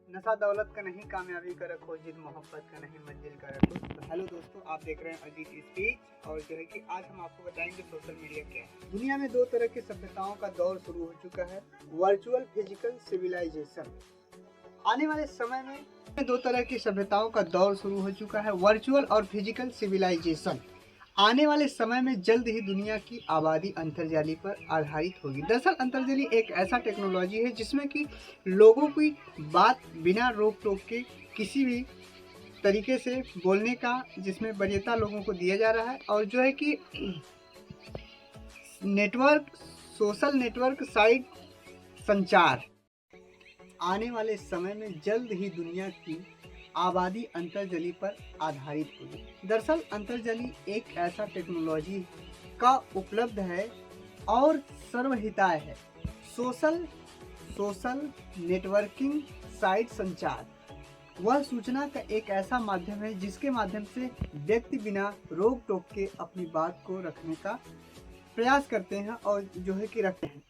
नशा दौलत का नहीं, कामयाबी का रखो जिद, मोहब्बत का नहीं, मंजिल का रखो। तो हेलो दोस्तों, आप देख रहे हैं अजीत स्पीच। और जो है कि आज हम आपको बताएंगे सोशल मीडिया क्या है। दुनिया में दो तरह की सभ्यताओं का दौर शुरू हो चुका है, वर्चुअल फिजिकल सिविलाइजेशन। आने वाले समय में दो तरह की सभ्यताओं का दौर शुरू हो चुका है, वर्चुअल और फिजिकल सिविलाइजेशन। आने वाले समय में जल्द ही दुनिया की आबादी अंतर्जाली पर आधारित होगी। दरअसल अंतर्जाली एक ऐसा टेक्नोलॉजी है जिसमें कि लोगों की बात बिना रोक टोक के किसी भी तरीके से बोलने का, जिसमें वरीयता लोगों को दिया जा रहा है। और जो है कि नेटवर्क, सोशल नेटवर्क साइट संचार आने वाले समय में जल्द ही दुनिया की आबादी अंतर्जली पर आधारित होगी। दरअसल अंतर्जली एक ऐसा टेक्नोलॉजी का उपलब्ध है और सर्वहिताय है। सोशल नेटवर्किंग साइट संचार वह सूचना का एक ऐसा माध्यम है जिसके माध्यम से व्यक्ति बिना रोक टोक के अपनी बात को रखने का प्रयास करते हैं और जो है कि रखते हैं।